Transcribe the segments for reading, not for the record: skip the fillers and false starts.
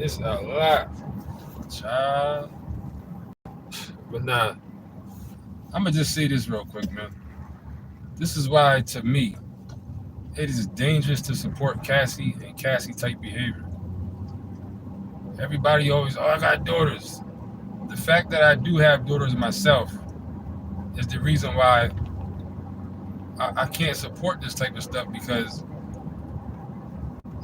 It's a lot, child. But nah, I'm gonna just say this real quick, man. This is why, to me, it is dangerous to support Cassie and Cassie type behavior. Everybody always, oh, I got daughters. The fact that I do have daughters myself is the reason why I can't support this type of stuff because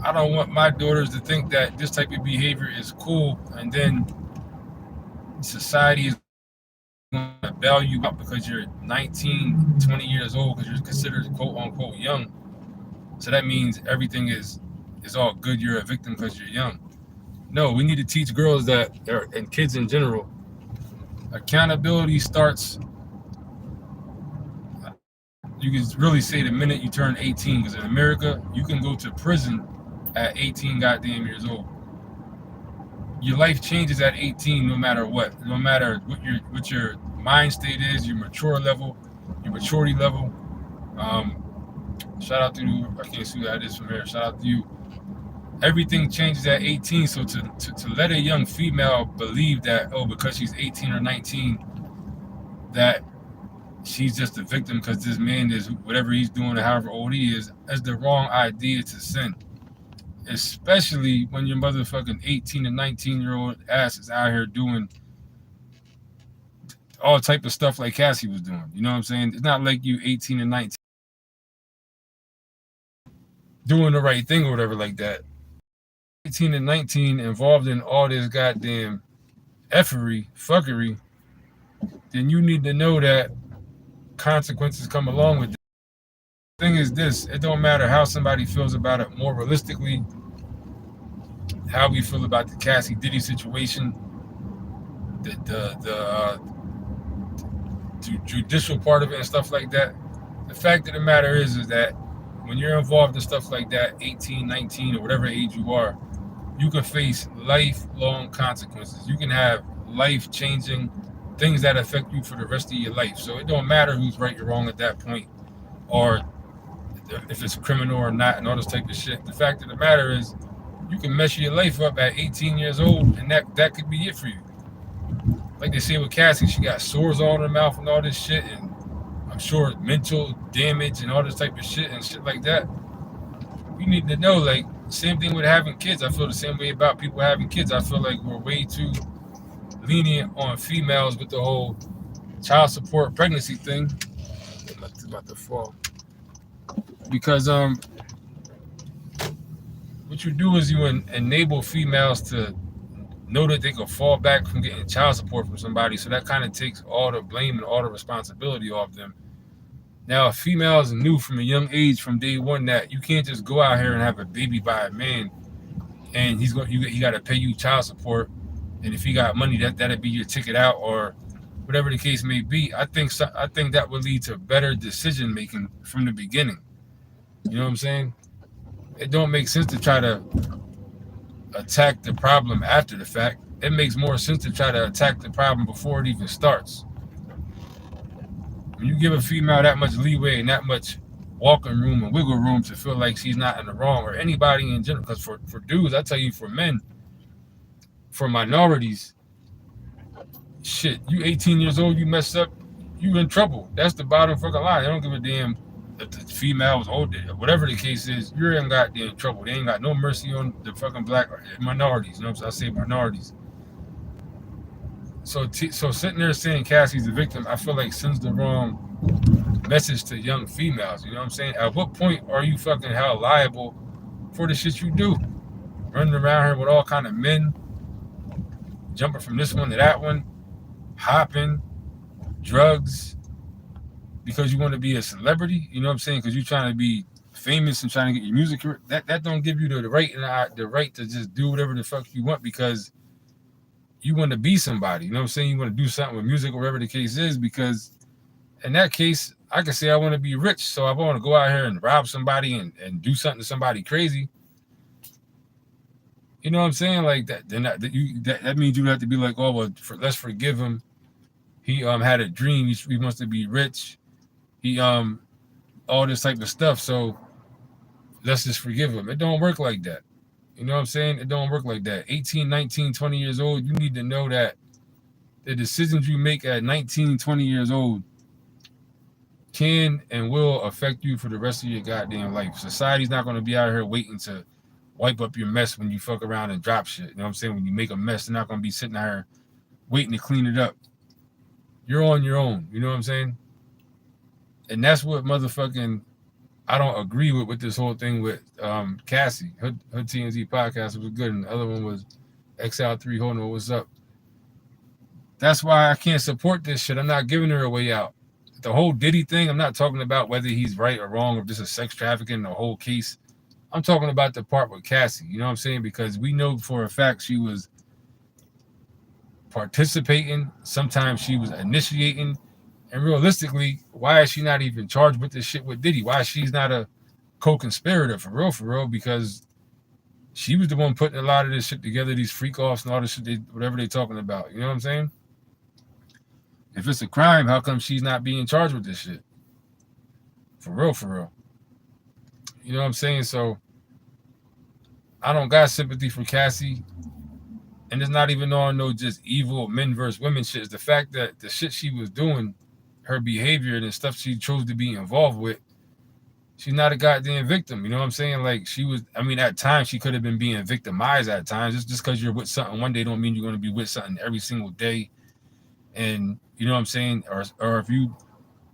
I don't want my daughters to think that this type of behavior is cool and then society is going to bail you out because you're 19, 20 years old because you're considered quote unquote young. So that means everything is all good. You're a victim because you're young. No, we need to teach girls that, and kids in general, accountability starts. You can really say the minute you turn 18, because in America you can go to prison at 18 goddamn years old. Your life changes at 18 no matter what. No matter what your mind state is, your mature level, your maturity level. Shout out to you. I can't see who that is from here. Shout out to you. Everything changes at 18. So to let a young female believe that, oh, because she's 18 or 19, that she's just a victim because this man is whatever he's doing or however old he is the wrong idea to send. Especially when your motherfucking 18 and 19-year-old ass is out here doing all type of stuff like Cassie was doing. You know what I'm saying? It's not like you 18 and 19 doing the right thing or whatever like that. 18 and 19 involved in all this goddamn effery, fuckery, then you need to know that consequences come along with it. The thing is this, it don't matter how somebody feels about it more realistically, how we feel about the Cassie Diddy situation, the judicial part of it and stuff like that. The fact of the matter is that when you're involved in stuff like that, 18, 19, or whatever age you are, you can face lifelong consequences. You can have life-changing things that affect you for the rest of your life. So it don't matter who's right or wrong at that point, or if it's criminal or not, and all this type of shit. The fact of the matter is, you can mess your life up at 18 years old, and that could be it for you. Like they say with Cassie, she got sores all in her mouth and all this shit, and I'm sure mental damage and all this type of shit and shit like that. You need to know, like, same thing with having kids. I feel the same way about people having kids. I feel like we're way too lenient on females with the whole child support pregnancy thing. It's about to fall. Because what you do is you enable females to know that they can fall back from getting child support from somebody, so that kind of takes all the blame and all the responsibility off them. Now, if females knew from a young age, from day one, that you can't just go out here and have a baby by a man, and he got to pay you child support, and if he got money, that'd be your ticket out, or whatever the case may be. I think that would lead to better decision making from the beginning. You know what I'm saying? It don't make sense to try to attack the problem after the fact. It makes more sense to try to attack the problem before it even starts. When you give a female that much leeway and that much walking room and wiggle room to feel like she's not in the wrong, or anybody in general, because for dudes, I tell you, for men, for minorities, shit, you 18 years old, you mess up, you in trouble. That's the bottom fucking line. They don't give a damn if the female was older, whatever the case is, you're in goddamn trouble. They ain't got no mercy on the fucking black minorities. You know what I'm saying? I say minorities. So sitting there saying Cassie's a victim, I feel like sends the wrong message to young females. You know what I'm saying? At what point are you fucking held liable for the shit you do? Running around here with all kind of men, jumping from this one to that one, hopping, drugs, because you want to be a celebrity. You know what I'm saying? Because you're trying to be famous and trying to get your music career. That don't give you the right to just do whatever the fuck you want because you want to be somebody. You know what I'm saying? You want to do something with music or whatever the case is, because in that case, I can say I want to be rich, so I want to go out here and rob somebody and do something to somebody crazy. You know what I'm saying? Like that. Then that means you have to be like, oh well, let's forgive him. He had a dream. He wants to be rich. He all this type of stuff. So let's just forgive him. It don't work like that. You know what I'm saying? It don't work like that. 18, 19, 20 years old, you need to know that the decisions you make at 19, 20 years old can and will affect you for the rest of your goddamn life. Society's not going to be out here waiting to wipe up your mess when you fuck around and drop shit. You know what I'm saying? When you make a mess, they're not going to be sitting out here waiting to clean it up. You're on your own. You know what I'm saying? And that's what motherfucking I don't agree with this whole thing with Cassie. Her TMZ podcast was good, and the other one was XL3 Hono. What's up? That's why I can't support this shit. I'm not giving her a way out. The whole Diddy thing, I'm not talking about whether he's right or wrong or if this is sex trafficking, the whole case. I'm talking about the part with Cassie. You know what I'm saying? Because we know for a fact she was participating. Sometimes she was initiating. And realistically, why is she not even charged with this shit with Diddy? Why she's not a co-conspirator for real? Because she was the one putting a lot of this shit together, these freak offs and all this shit, whatever they're talking about. You know what I'm saying? If it's a crime, how come she's not being charged with this shit? For real. You know what I'm saying? So I don't got sympathy for Cassie. And it's not even on no just evil men versus women shit. It's the fact that the shit she was doing, her behavior and the stuff she chose to be involved with, she's not a goddamn victim. You know what I'm saying? Like she was, I mean, at times she could have been being victimized at times. Just because you're with something one day don't mean you're going to be with something every single day. And you know what I'm saying? Or if you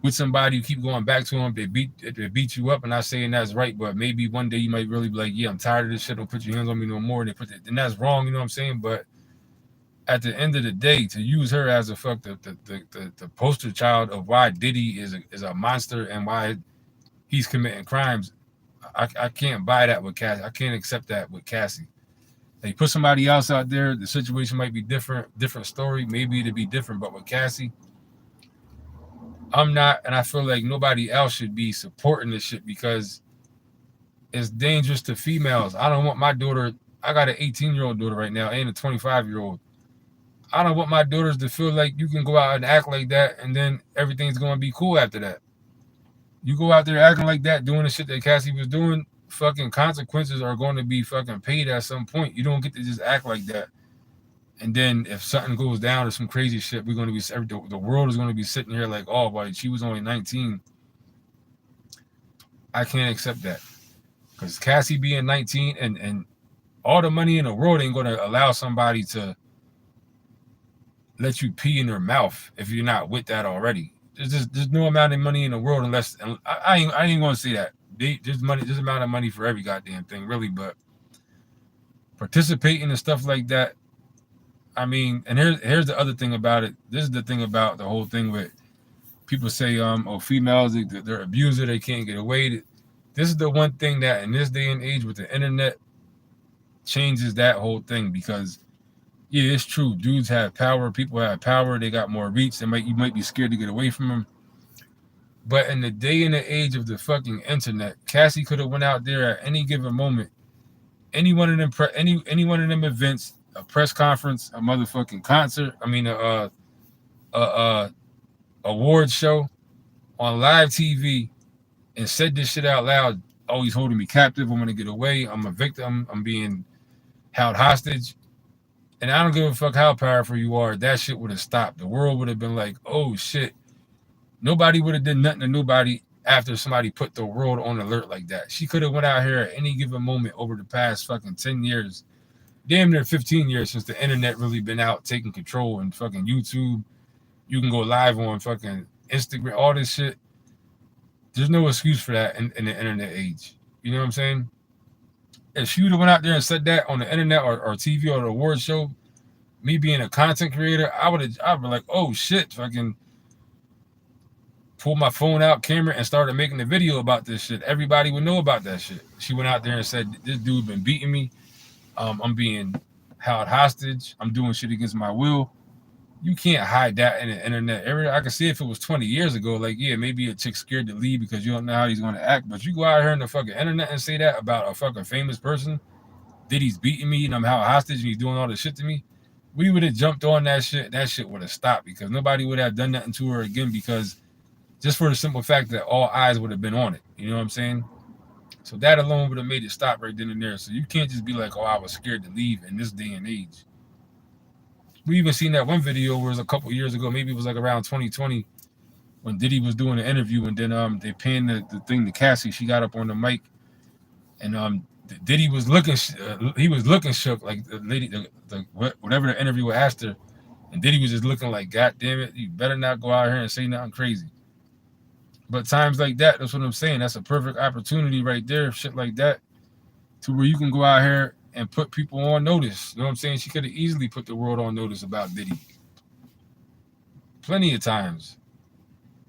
with somebody, you keep going back to them, they beat you up. And not saying that's right, but maybe one day you might really be like, yeah, I'm tired of this shit. Don't put your hands on me no more. And that's wrong. You know what I'm saying? But at the end of the day, to use her as a the poster child of why Diddy is a monster and why he's committing crimes, I can't buy that with Cassie. I can't accept that with Cassie. They put somebody else out there, the situation might be different story, maybe it'd be different. But with Cassie, I'm not, and I feel like nobody else should be supporting this shit because it's dangerous to females. I don't want my daughter. I got an 18-year-old daughter right now and a 25-year-old. I don't want my daughters to feel like you can go out and act like that and then everything's going to be cool after that. You go out there acting like that, doing the shit that Cassie was doing, fucking consequences are going to be fucking paid at some point. You don't get to just act like that. And then if something goes down or some crazy shit, we're going to be, the world is going to be sitting here like, oh, but she was only 19. I can't accept that. Because Cassie being 19 and all the money in the world ain't going to allow somebody to let you pee in their mouth if you're not with that already. There's no amount of money in the world unless I ain't gonna say that. There's amount of money for every goddamn thing, really. But participating and stuff like that, I mean, and here's the other thing about it. This is the thing about the whole thing with people say, females they're abuser, they can't get away. This is the one thing that in this day and age with the internet changes that whole thing because. Yeah, it's true. Dudes have power. People have power. They got more reach. You might be scared to get away from them. But in the day and the age of the fucking internet, Cassie could have went out there at any given moment. Any one of them events, a press conference, a motherfucking concert. I mean, a award show on live TV, and said this shit out loud. Oh, he's holding me captive. I'm gonna get away. I'm a victim. I'm being held hostage. And I don't give a fuck how powerful you are. That shit would have stopped. The world would have been like, oh, shit. Nobody would have done nothing to nobody after somebody put the world on alert like that. She could have went out here at any given moment over the past fucking 10 years, damn near 15 years since the internet really been out taking control and fucking YouTube. You can go live on fucking Instagram, all this shit. There's no excuse for that in the internet age. You know what I'm saying? If she would have went out there and said that on the internet or TV or the award show, me being a content creator, I'd be like, oh shit, fucking pull my phone out, camera, and started making a video about this shit. Everybody would know about that shit. She went out there and said, this dude been beating me. I'm being held hostage. I'm doing shit against my will. You can't hide that in the internet area. I can see if it was 20 years ago, like, yeah, maybe a chick's scared to leave because you don't know how he's going to act. But you go out here in the fucking internet and say that about a fucking famous person, Diddy's beating me and I'm held hostage and he's doing all this shit to me, we would have jumped on that shit. That shit would have stopped because nobody would have done nothing to her again because just for the simple fact that all eyes would have been on it. You know what I'm saying? So that alone would have made it stop right then and there. So you can't just be like, oh, I was scared to leave in this day and age. We even seen that one video where it was a couple years ago, maybe it was like around 2020, when Diddy was doing an interview, and then they panned the thing to Cassie. She got up on the mic, and Diddy was looking, he was looking shook, like the lady, whatever the interviewer asked her, and Diddy was just looking like, God damn it, you better not go out here and say nothing crazy. But times like that, that's what I'm saying. That's a perfect opportunity right there, shit like that, to where you can go out here and put people on notice. You know what I'm saying? She could have easily put the world on notice about Diddy. Plenty of times.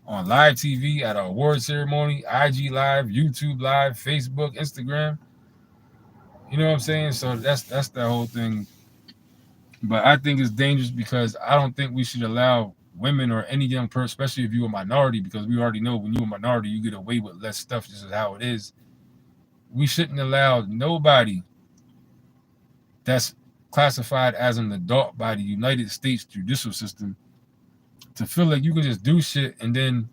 On live TV, at an award ceremony, IG Live, YouTube Live, Facebook, Instagram. You know what I'm saying? So that's the whole thing. But I think it's dangerous because I don't think we should allow women or any young person, especially if you're a minority, because we already know when you're a minority, you get away with less stuff. This is how it is. We shouldn't allow nobody that's classified as an adult by the United States judicial system to feel like you can just do shit and then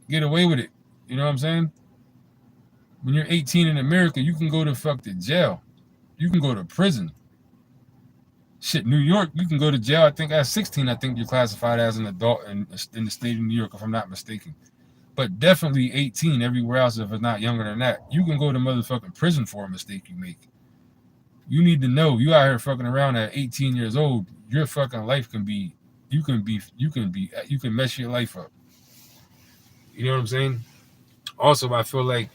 get away with it. You know what I'm saying? When you're 18 in America, you can go to fucking jail. You can go to prison. Shit, New York, you can go to jail. I think at 16, I think you're classified as an adult in the state of New York, if I'm not mistaken. But definitely 18 everywhere else, if it's not younger than that. You can go to motherfucking prison for a mistake you make. You need to know, you out here fucking around at 18 years old, your fucking life can be, you can mess your life up. You know what I'm saying? Also, I feel like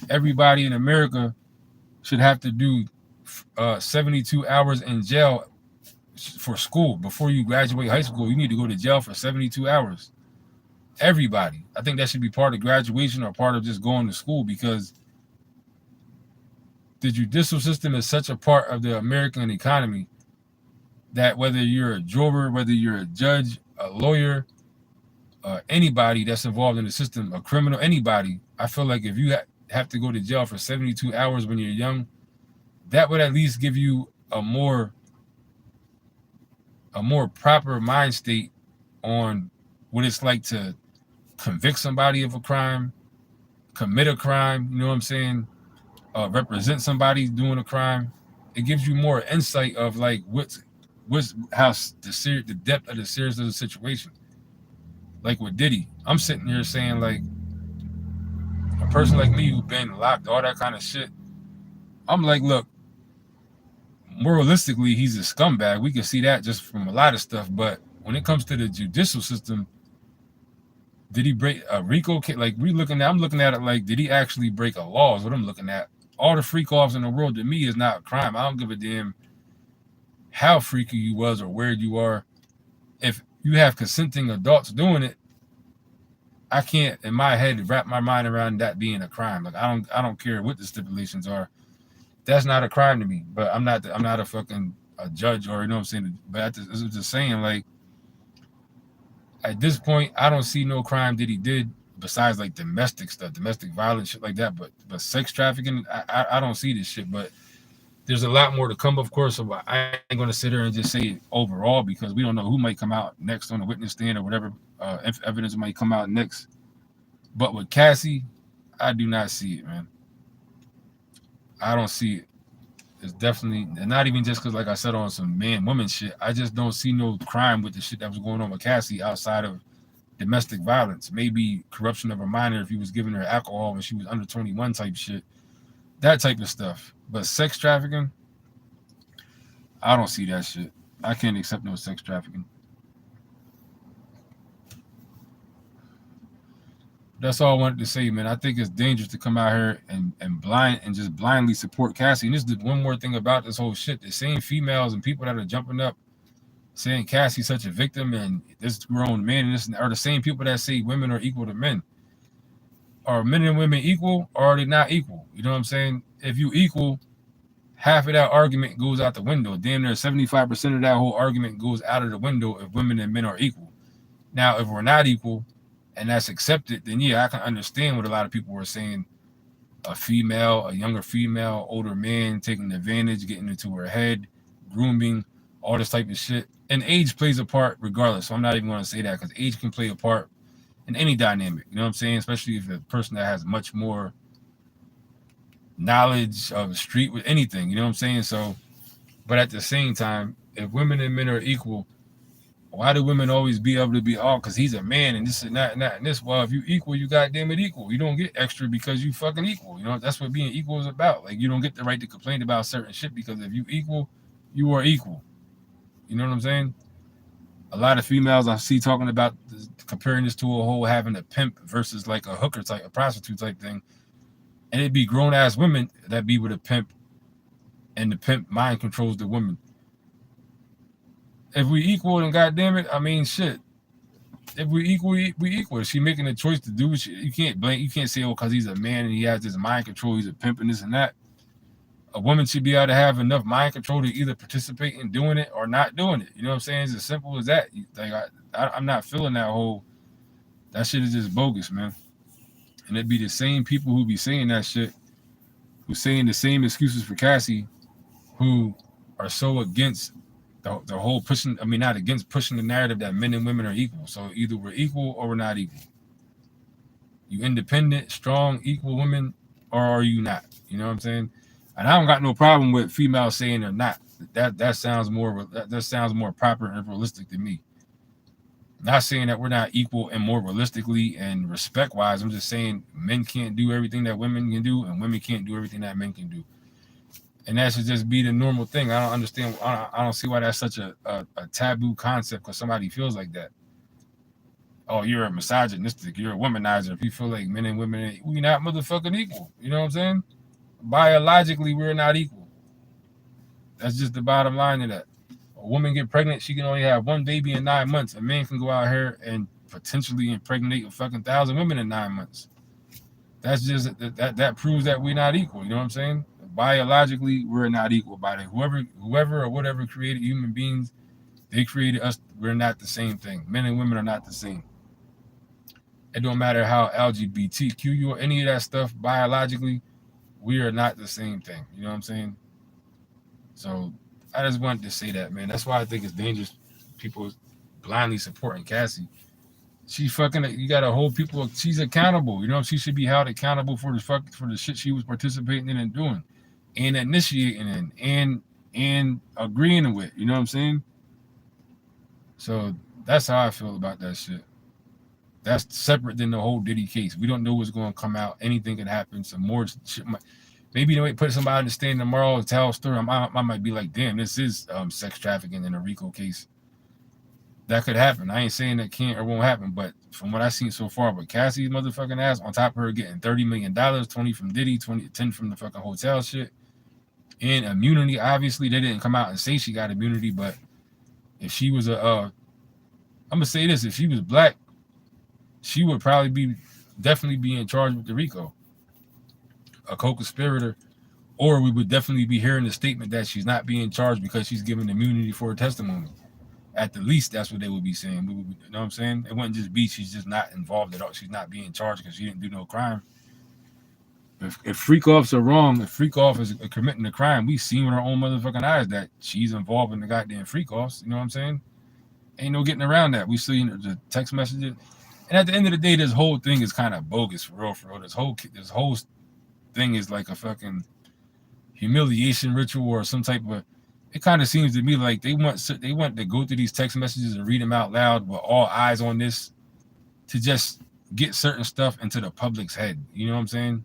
everybody in America should have to do 72 hours in jail for school. Before you graduate high school, you need to go to jail for 72 hours. Everybody. I think that should be part of graduation or part of just going to school, because the judicial system is such a part of the American economy that whether you're a juror, whether you're a judge, a lawyer, anybody that's involved in the system, a criminal, anybody, I feel like if you have to go to jail for 72 hours when you're young, that would at least give you a more proper mind state on what it's like to convict somebody of a crime, commit a crime, you know what I'm saying, represent somebody doing a crime. It gives you more insight of like what's how the depth of the seriousness of the situation. Like with Diddy, I'm sitting here saying, like, a person like me who's been locked, all that kind of shit, I'm like, look, moralistically, he's a scumbag. We can see that just from a lot of stuff. But when it comes to the judicial system, did he break a RICO? Like, I'm looking at it like, did he actually break a law? Is what I'm looking at. All the freak offs in the world, to me, is not a crime. I don't give a damn how freaky you was or where you are. If you have consenting adults doing it, I can't, in my head, wrap my mind around that being a crime. Like, I don't care what the stipulations are. That's not a crime to me. But I'm not a fucking a judge, or, you know what I'm saying. But I'm just saying, like, at this point, I don't see no crime that he did besides like domestic stuff, domestic violence, shit like that. But sex trafficking, I don't see this shit. But there's a lot more to come, of course. So I ain't going to sit here and just say it overall, because we don't know who might come out next on the witness stand or whatever evidence might come out next. But with Cassie, I do not see it, man. I don't see it. It's definitely not even just because, like I said, on some man-woman shit. I just don't see no crime with the shit that was going on with Cassie outside of domestic violence. Maybe corruption of a minor if he was giving her alcohol when she was under 21 type shit. That type of stuff. But sex trafficking, I don't see that shit. I can't accept no sex trafficking. That's all I wanted to say, man. I think it's dangerous to come out here and just blindly support Cassie. And this is one more thing about this whole shit. The same females and people that are jumping up saying Cassie's such a victim and this grown man, and this are the same people that say women are equal to men. Are men and women equal, or are they not equal? You know what I'm saying? If you equal, half of that argument goes out the window. Damn near 75% of that whole argument goes out of the window if women and men are equal. Now, if we're not equal and that's accepted, then yeah, I can understand what a lot of people were saying. A younger female, older man taking advantage, getting into her head, grooming, all this type of shit. And age plays a part regardless. So I'm not even going to say that, because age can play a part in any dynamic. You know what I'm saying? Especially if a person that has much more knowledge of the street with anything. You know what I'm saying? So, but at the same time, if women and men are equal, why do women always be able to be all? Because he's a man and this and that and that and this. Well, if you equal, you goddamn it equal. You don't get extra because you fucking equal. You know that's what being equal is about. Like you don't get the right to complain about certain shit because if you equal, you are equal. You know what I'm saying? A lot of females I see talking about comparing this to a whole having a pimp versus like a hooker type, a prostitute type thing, and it'd be grown ass women that be with a pimp, and the pimp mind controls the woman. If we equal, then goddamn it, I mean shit. If we equal, we equal. If she making a choice to do it, you can't blame. You can't say, oh, because he's a man and he has this mind control, he's a pimp and this and that. A woman should be able to have enough mind control to either participate in doing it or not doing it. You know what I'm saying? It's as simple as that. Like I'm not feeling that whole. That shit is just bogus, man. And it'd be the same people who be saying that shit, who saying the same excuses for Cassie, who are so against the whole pushing. I mean, not against pushing the narrative that men and women are equal. So either we're equal or we're not equal. You independent, strong, equal women, or are you not? You know what I'm saying? And I don't got no problem with females saying they're not. That sounds more proper and realistic to me. Not saying that we're not equal and more realistically and respect wise. I'm just saying men can't do everything that women can do, and women can't do everything that men can do. And that should just be the normal thing. I don't understand. I don't see why that's such a taboo concept because somebody feels like that. Oh, you're a misogynistic. You're a womanizer. If you feel like men and women, we're not motherfucking equal. You know what I'm saying? Biologically, we're not equal. That's just the bottom line of that. A woman get pregnant, she can only have one baby in 9 months. A man can go out here and potentially impregnate a fucking 1,000 women in 9 months. That's just that proves that we're not equal. You know what I'm saying? Biologically, we're not equal. By whoever or whatever created human beings, they created us. We're not the same thing. Men and women are not the same. It don't matter how LGBTQ you or any of that stuff. Biologically, we are not the same thing. You know what I'm saying? So I just wanted to say that, man. That's why I think it's dangerous. People blindly supporting Cassie. She fucking. You gotta hold people. She's accountable. You know, she should be held accountable for the shit she was participating in and doing, and initiating in, and agreeing with. You know what I'm saying? So that's how I feel about that shit. That's separate than the whole Diddy case. We don't know what's going to come out. Anything can happen. Some more shit might. Maybe they might put somebody in the stand tomorrow and tell a story. I might be like, damn, this is sex trafficking in a RICO case. That could happen. I ain't saying that can't or won't happen, but from what I've seen so far, with Cassie's motherfucking ass, on top of her getting $30 million, 20 from Diddy, 10 from the fucking hotel shit, and immunity. Obviously, they didn't come out and say she got immunity, but if she was I'm gonna say this: if she was black, she would probably definitely be in charge with the RICO, a co-conspirator, or we would definitely be hearing the statement that she's not being charged because she's given immunity for her testimony. At the least, that's what they would be saying. You know what I'm saying? It wouldn't just be she's just not involved at all. She's not being charged because she didn't do no crime. If freak-offs are wrong, if freak-off is committing a crime, we've seen with our own motherfucking eyes that she's involved in the goddamn freak-offs. You know what I'm saying? Ain't no getting around that. We see the text messages. And at the end of the day, this whole thing is kind of bogus, for real, for real. This whole thing is like a fucking humiliation ritual or some type of. It kind of seems to me like they want to go through these text messages and read them out loud with all eyes on this to just get certain stuff into the public's head. You know what I'm saying?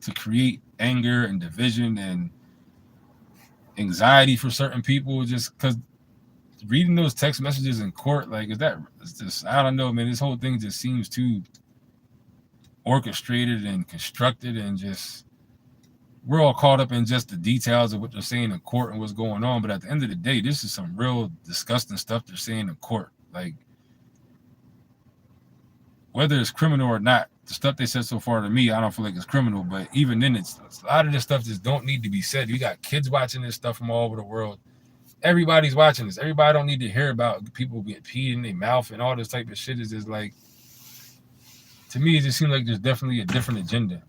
To create anger and division and anxiety for certain people, just because reading those text messages in court, like, it's just, I don't know, man. This whole thing just seems too orchestrated and constructed, and just we're all caught up in just the details of what they're saying in court and what's going on. But at the end of the day, this is some real disgusting stuff they're saying in court. Like, whether it's criminal or not, the stuff they said so far to me, I don't feel like it's criminal. But even then, it's a lot of this stuff just don't need to be said. You got kids watching this stuff from all over the world. Everybody's watching this. Everybody don't need to hear about people getting peed in their mouth and all this type of shit. Is just like, to me, it just seems like there's definitely a different agenda.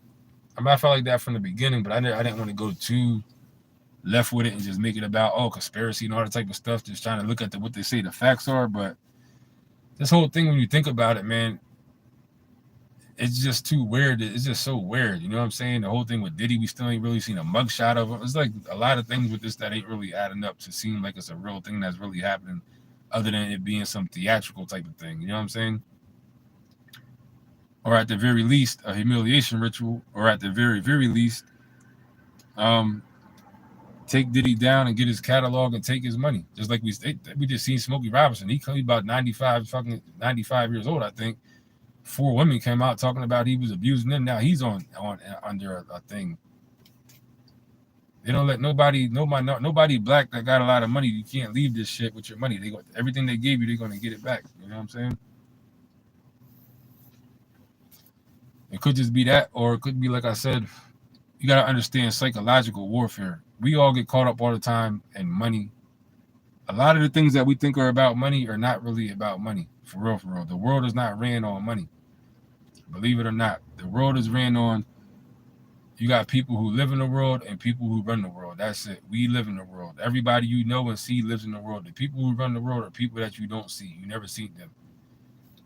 I mean, I felt like that from the beginning, but I didn't want to go too left with it and just make it about, conspiracy and all that type of stuff, just trying to look at what they say the facts are. But this whole thing, when you think about it, man, it's just too weird. It's just so weird. You know what I'm saying? The whole thing with Diddy, we still ain't really seen a mugshot of him. It's like a lot of things with this that ain't really adding up to seem like it's a real thing that's really happening, other than it being some theatrical type of thing. You know what I'm saying? Or at the very least, a humiliation ritual, or at the very least, um, take Diddy down and get his catalog and take his money. Just like we just seen Smokey Robinson. He about 95 years old, I think. 4 women came out talking about he was abusing them. Now he's on under a thing. They don't let nobody black that got a lot of money. You can't leave this shit with your money. They go everything they gave you, they're gonna get it back. You know what I'm saying? It could just be that, or it could be like I said. You gotta understand psychological warfare. We all get caught up all the time in money. A lot of the things that we think are about money are not really about money. For real, for real. The world is not ran on money. Believe it or not, the world is ran on. You got people who live in the world and people who run the world. That's it. We live in the world. Everybody you know and see lives in the world. The people who run the world are people that you don't see. You never see them.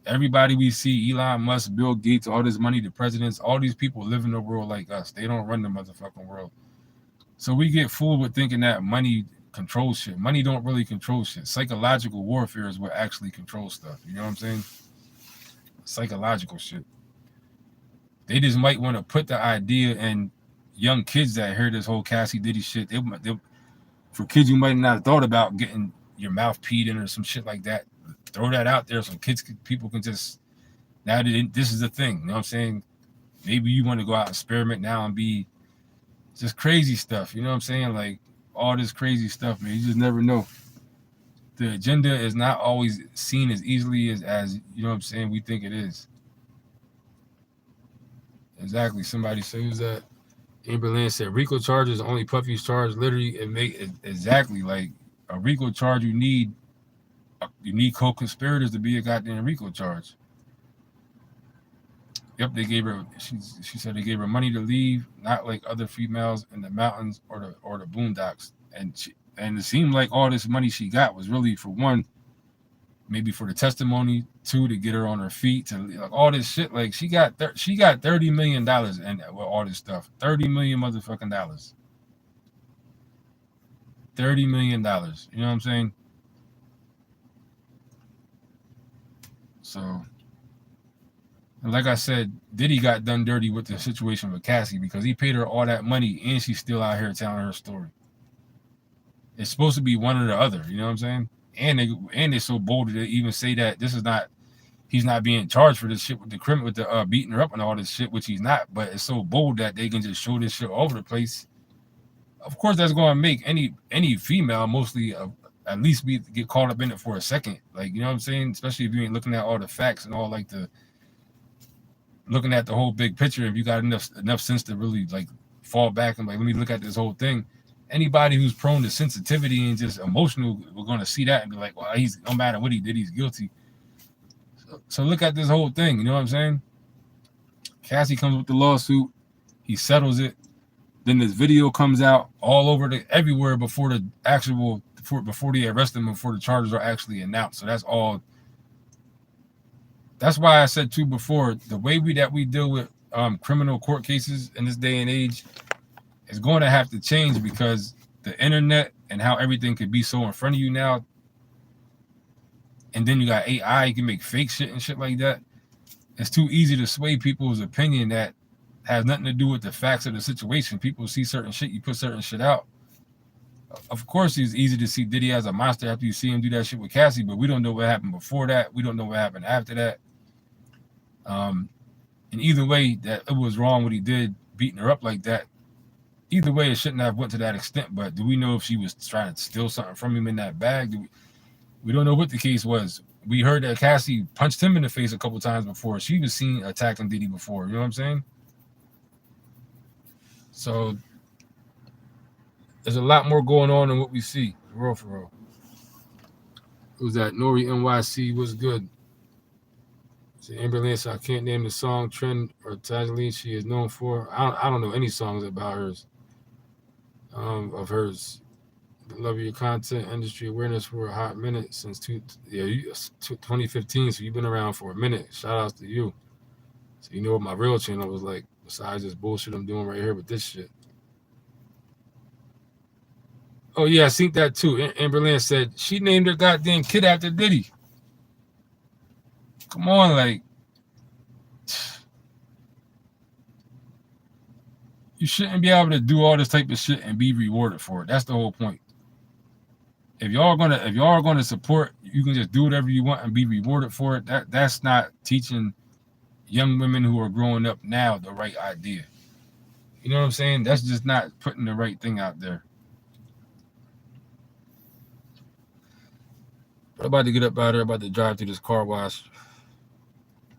Everybody we see, Elon Musk, Bill Gates, all this money, the presidents, all these people live in the world like us. They don't run the motherfucking world. So we get fooled with thinking that money controls shit. Money don't really control shit. Psychological warfare is what actually controls stuff. You know what I'm saying? Psychological shit. They just might want to put the idea in young kids that hear this whole Cassie Diddy shit. For kids who might not have thought about getting your mouth peed in or some shit like that, throw that out there so people can just, now that this is the thing. You know what I'm saying? Maybe you want to go out and experiment now and be just crazy stuff. You know what I'm saying? Like all this crazy stuff, man. You just never know. The agenda is not always seen as easily as you know what I'm saying, we think it is. Exactly. Somebody said, who's that? Amber Lynn said RICO charges only Puffy's charge. Literally, it make it exactly like a RICO charge. You need co-conspirators to be a goddamn RICO charge. Yep, they gave her. She said they gave her money to leave, not like other females in the mountains or the boondocks. And it seemed like all this money she got was really for one, maybe for the testimony, two, to get her on her feet, to like all this shit. Like she got $30 million and with all this stuff. $30 million motherfucking dollars. $30 million. You know what I'm saying? So, and like I said, Diddy got done dirty with the situation with Cassie because he paid her all that money and she's still out here telling her story. It's supposed to be one or the other. You know what I'm saying? And they're so bold to even say that this is not, he's not being charged for this shit with the beating her up and all this shit, which he's not. But it's so bold that they can just show this shit all over the place. Of course, that's going to make any female mostly at least get caught up in it for a second. Like, you know what I'm saying? Especially if you ain't looking at all the facts and all like looking at the whole big picture. If you got enough sense to really like fall back and like, let me look at this whole thing. Anybody who's prone to sensitivity and just emotional, we're going to see that and be like, well, he's, no matter what he did, he's guilty. So look at this whole thing. You know what I'm saying? Cassie comes with the lawsuit. He settles it. Then this video comes out all over everywhere before they arrest him, before the charges are actually announced. So that's all. That's why I said too before, the way we deal with criminal court cases in this day and age is going to have to change because the internet and how everything could be so in front of you now. And then you got AI, you can make fake shit and shit like that. It's too easy to sway people's opinion that has nothing to do with the facts of the situation. People see certain shit, you put certain shit out. Of course, it's easy to see Diddy as a monster after you see him do that shit with Cassie, but we don't know what happened before that. We don't know what happened after that. And either way, that it was wrong what he did, beating her up like that. Either way, it shouldn't have went to that extent. But do we know if she was trying to steal something from him in that bag? We don't know what the case was. We heard that Cassie punched him in the face a couple times before. She was seen attacking Diddy before. You know what I'm saying? So there's a lot more going on than what we see. For real. Who's that? Nori NYC was good. So Amber Lynn said, I can't name the song, trend, or title she is known for. I don't know any songs about hers. Of hers. Love your content, industry awareness for a hot minute since 2015. So you've been around for a minute. Shout outs to you. So you know what my real channel was like, besides this bullshit I'm doing right here with this shit. Oh yeah, I seen that too. Amber Lynn said she named her goddamn kid after Diddy. Come on, like, you shouldn't be able to do all this type of shit and be rewarded for it. That's the whole point. If y'all are gonna support, you can just do whatever you want and be rewarded for it. That's not teaching young women who are growing up now the right idea. You know what I'm saying? That's just not putting the right thing out there. But I'm about to get up out there, about to drive through this car wash.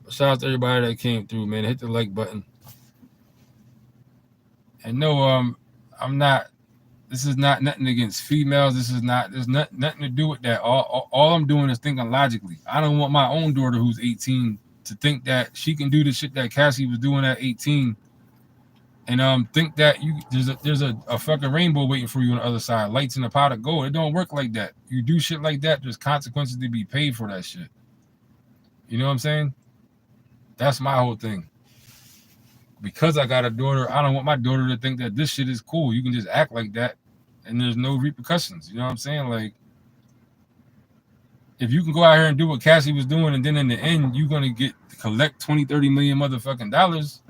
But shout out to everybody that came through, man. Hit the like button. And no, I'm not. This is not nothing against females. There's nothing to do with that. All I'm doing is thinking logically. I don't want my own daughter who's 18 to think that she can do the shit that Cassie was doing at 18, and think that there's a fucking rainbow waiting for you on the other side, lights in a pot of gold. It don't work like that. You do shit like that, there's consequences to be paid for that shit. You know what I'm saying? That's my whole thing. Because I got a daughter, I don't want my daughter to think that this shit is cool. You can just act like that and there's no repercussions. You know what I'm saying? Like, if you can go out here and do what Cassie was doing, and then in the end you're gonna collect 20, 30 million motherfucking dollars,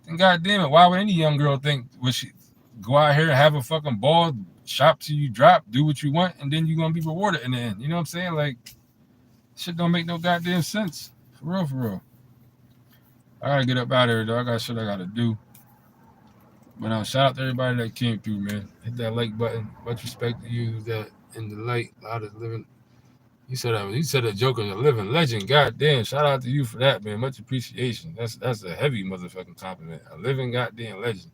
then goddamn it, why would any young girl think she go out here and have a fucking ball, shop till you drop, do what you want, and then you're gonna be rewarded in the end? You know what I'm saying? Like, shit don't make no goddamn sense. For real. I gotta get up out of here, though. I got shit I gotta do. But shout out to everybody that came through, man. Hit that like button. Much respect to you that in the light, loud as living. You said a Joker's a living legend. Goddamn, shout out to you for that, man. Much appreciation. That's a heavy motherfucking compliment. A living goddamn legend.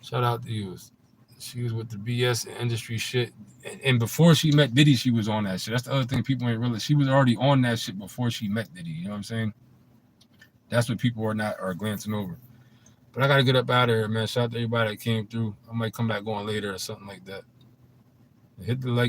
Shout out to you. She was with the BS and industry shit, and before she met Diddy, she was on that shit. That's the other thing people ain't realize. She was already on that shit before she met Diddy. You know what I'm saying? That's what people are glancing over. But I gotta get up out of here, man. Shout out to everybody that came through. I might come back on later or something like that. Hit the like